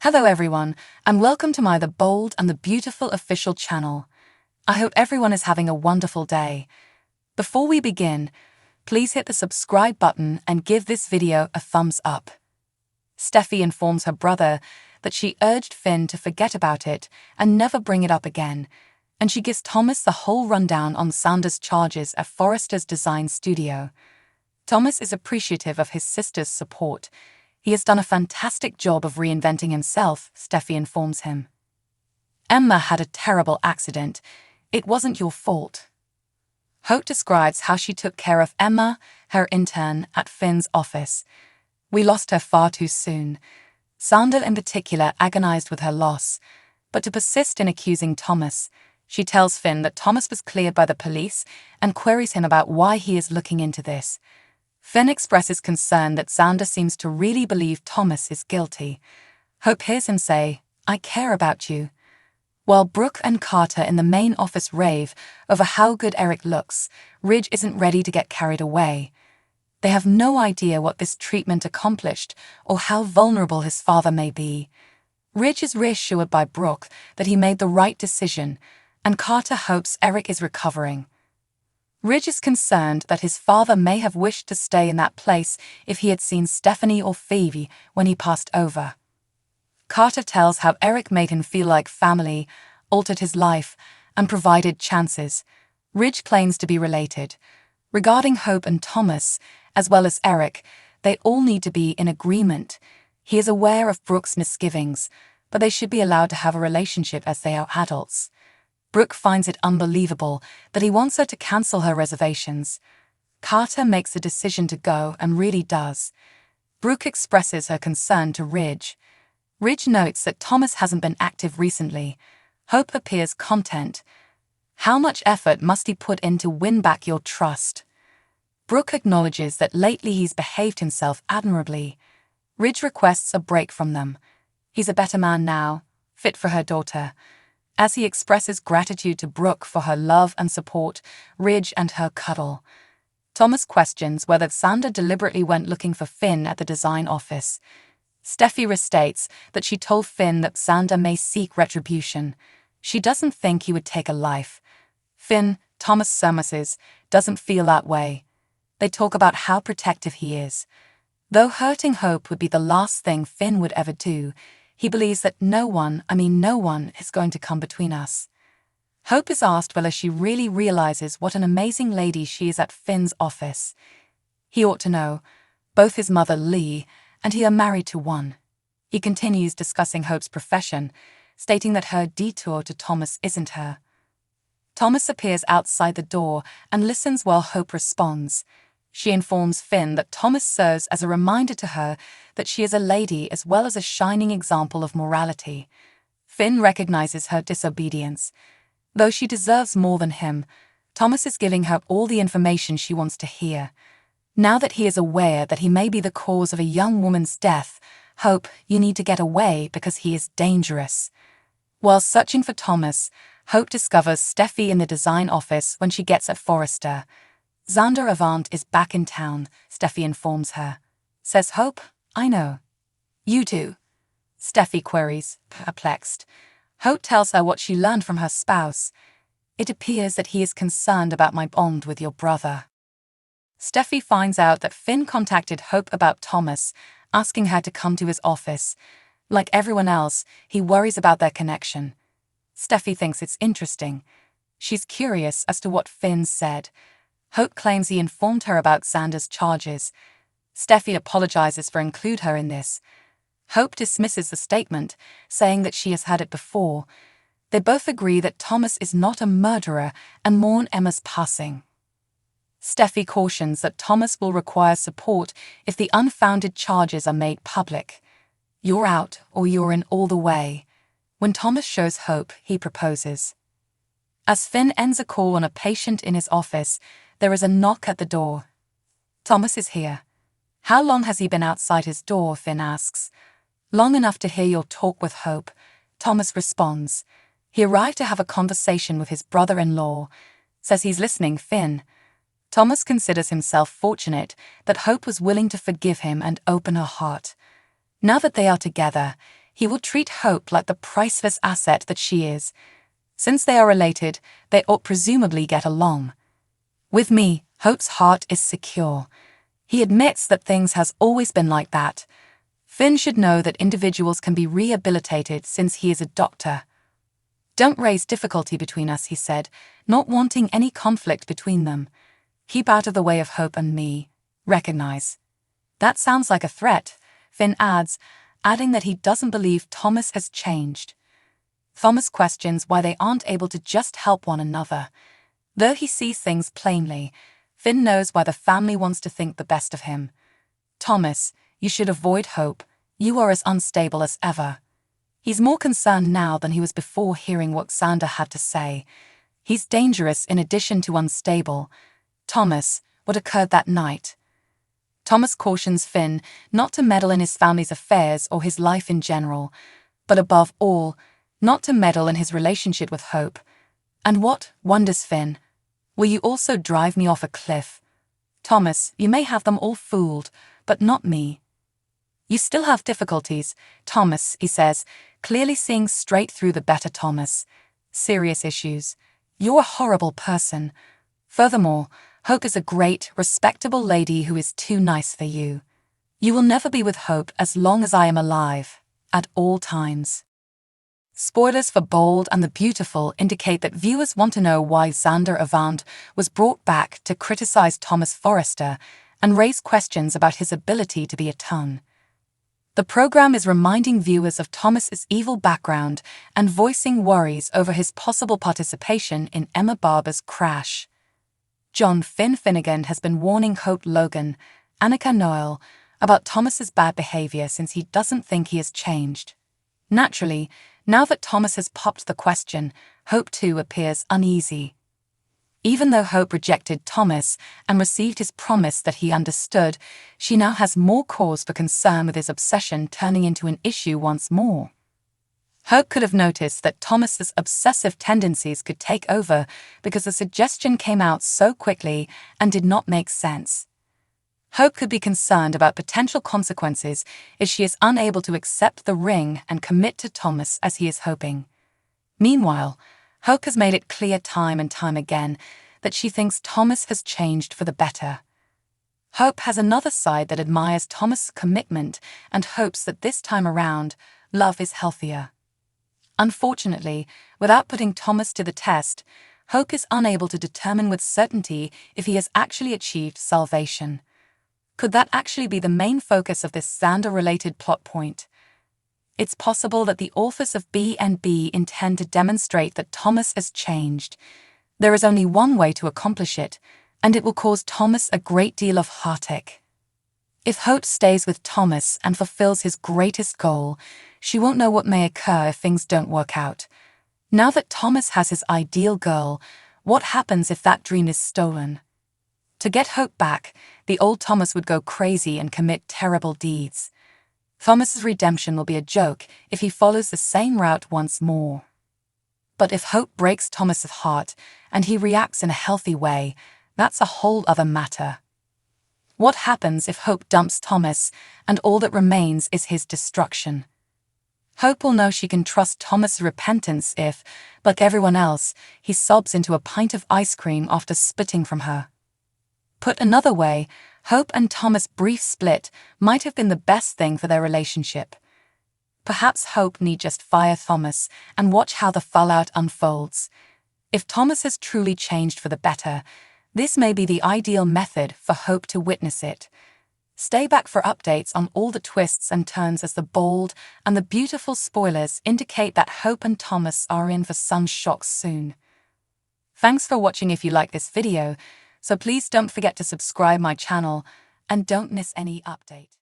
Hello everyone, and welcome to my The Bold and the Beautiful official channel. I hope everyone is having a wonderful day. Before we begin, please hit the subscribe button and give this video a thumbs up. Steffy informs her brother that she urged Finn to forget about it and never bring it up again, and she gives Thomas the whole rundown on Xander's charges at Forrester's design studio. Thomas is appreciative of his sister's support. He has done a fantastic job of reinventing himself, Steffy informs him. Emma had a terrible accident. It wasn't your fault. Hope describes how she took care of Emma, her intern, at Finn's office. We lost her far too soon. Xander in particular agonized with her loss, but to persist in accusing Thomas, she tells Finn that Thomas was cleared by the police and queries him about why he is looking into this. Finn expresses concern that Xander seems to really believe Thomas is guilty. Hope hears him say, "I care about you." While Brooke and Carter in the main office rave over how good Eric looks, Ridge isn't ready to get carried away. They have no idea what this treatment accomplished or how vulnerable his father may be. Ridge is reassured by Brooke that he made the right decision, and Carter hopes Eric is recovering. Ridge is concerned that his father may have wished to stay in that place if he had seen Stephanie or Phoebe when he passed over. Carter tells how Eric made him feel like family, altered his life, and provided chances. Ridge claims to be related. Regarding Hope and Thomas, as well as Eric, they all need to be in agreement. He is aware of Brooke's misgivings, but they should be allowed to have a relationship as they are adults. Brooke finds it unbelievable that he wants her to cancel her reservations. Carter makes a decision to go and really does. Brooke expresses her concern to Ridge. Ridge notes that Thomas hasn't been active recently. Hope appears content. How much effort must he put in to win back your trust? Brooke acknowledges that lately he's behaved himself admirably. Ridge requests a break from them. He's a better man now, fit for her daughter. As he expresses gratitude to Brooke for her love and support, Ridge and her cuddle. Thomas questions whether Xander deliberately went looking for Finn at the design office. Steffy restates that she told Finn that Xander may seek retribution. She doesn't think he would take a life. Finn, Thomas surmises, doesn't feel that way. They talk about how protective he is. Though hurting Hope would be the last thing Finn would ever do, he believes that no one is going to come between us. Hope is asked whether she really realizes what an amazing lady she is at Finn's office. He ought to know. Both his mother, Lee, and he are married to one. He continues discussing Hope's profession, stating that her detour to Thomas isn't her. Thomas appears outside the door and listens while Hope responds. She informs Finn that Thomas serves as a reminder to her that she is a lady as well as a shining example of morality. Finn recognizes her disobedience. Though she deserves more than him, Thomas is giving her all the information she wants to hear. Now that he is aware that he may be the cause of a young woman's death, Hope, you need to get away because he is dangerous. While searching for Thomas, Hope discovers Steffy in the design office when she gets at Forrester. Xander Avant is back in town, Steffy informs her. Says Hope, I know. You too? Steffy queries, perplexed. Hope tells her what she learned from her spouse. It appears that he is concerned about my bond with your brother. Steffy finds out that Finn contacted Hope about Thomas, asking her to come to his office. Like everyone else, he worries about their connection. Steffy thinks it's interesting. She's curious as to what Finn said. Hope claims he informed her about Xander's charges. Steffy apologizes for including her in this. Hope dismisses the statement, saying that she has had it before. They both agree that Thomas is not a murderer and mourn Emma's passing. Steffy cautions that Thomas will require support if the unfounded charges are made public. You're out or you're in all the way. When Thomas shows Hope, he proposes. As Finn ends a call on a patient in his office, there is a knock at the door. Thomas is here. How long has he been outside his door? Finn asks. Long enough to hear your talk with Hope, Thomas responds. He arrived to have a conversation with his brother-in-law. Says he's listening, Finn. Thomas considers himself fortunate that Hope was willing to forgive him and open her heart. Now that they are together, He will treat Hope like the priceless asset that she is. Since they are related, they ought presumably get along. With me, Hope's heart is secure. He admits that things has always been like that. Finn should know that individuals can be rehabilitated since he is a doctor. Don't raise difficulty between us, he said, not wanting any conflict between them. Keep out of the way of Hope and me. Recognize. That sounds like a threat, Finn adds, adding that he doesn't believe Thomas has changed. Thomas questions why they aren't able to just help one another. Though he sees things plainly, Finn knows why the family wants to think the best of him. Thomas, you should avoid Hope. You are as unstable as ever. He's more concerned now than he was before hearing what Xander had to say. He's dangerous in addition to unstable. Thomas, what occurred that night? Thomas cautions Finn not to meddle in his family's affairs or his life in general, but above all, not to meddle in his relationship with Hope. And what, wonders Finn, will you also drive me off a cliff? Thomas, you may have them all fooled, but not me. You still have difficulties, Thomas, he says, clearly seeing straight through the better Thomas. Serious issues. You're a horrible person. Furthermore, Hope is a great, respectable lady who is too nice for you. You will never be with Hope as long as I am alive, at all times. Spoilers for Bold and the Beautiful indicate that viewers want to know why Xander Avant was brought back to criticize Thomas Forrester and raise questions about his ability to be a tongue. The program is reminding viewers of Thomas's evil background and voicing worries over his possible participation in Emma Barber's crash. John Finn Finnegan has been warning Hope Logan, Annika Noel, about Thomas's bad behavior since he doesn't think he has changed. Naturally, now that Thomas has popped the question, Hope too appears uneasy. Even though Hope rejected Thomas and received his promise that he understood, she now has more cause for concern with his obsession turning into an issue once more. Hope could have noticed that Thomas's obsessive tendencies could take over because the suggestion came out so quickly and did not make sense. Hope could be concerned about potential consequences if she is unable to accept the ring and commit to Thomas as he is hoping. Meanwhile, Hope has made it clear time and time again that she thinks Thomas has changed for the better. Hope has another side that admires Thomas' commitment and hopes that this time around, love is healthier. Unfortunately, without putting Thomas to the test, Hope is unable to determine with certainty if he has actually achieved salvation. Could that actually be the main focus of this Xander-related plot point? It's possible that the authors of B&B intend to demonstrate that Thomas has changed. There is only one way to accomplish it, and it will cause Thomas a great deal of heartache. If Hope stays with Thomas and fulfills his greatest goal, she won't know what may occur if things don't work out. Now that Thomas has his ideal girl, what happens if that dream is stolen? To get Hope back, the old Thomas would go crazy and commit terrible deeds. Thomas's redemption will be a joke if he follows the same route once more. But if Hope breaks Thomas's heart and he reacts in a healthy way, that's a whole other matter. What happens if Hope dumps Thomas and all that remains is his destruction? Hope will know she can trust Thomas' repentance if, like everyone else, he sobs into a pint of ice cream after spitting from her. Put another way, Hope and Thomas' brief split might have been the best thing for their relationship. Perhaps Hope need just fire Thomas and watch how the fallout unfolds. If Thomas has truly changed for the better, this may be the ideal method for Hope to witness it. Stay back for updates on all the twists and turns as the Bold and the Beautiful spoilers indicate that Hope and Thomas are in for some shocks soon. Thanks for watching. If you like this video, so please don't forget to subscribe my channel and don't miss any update.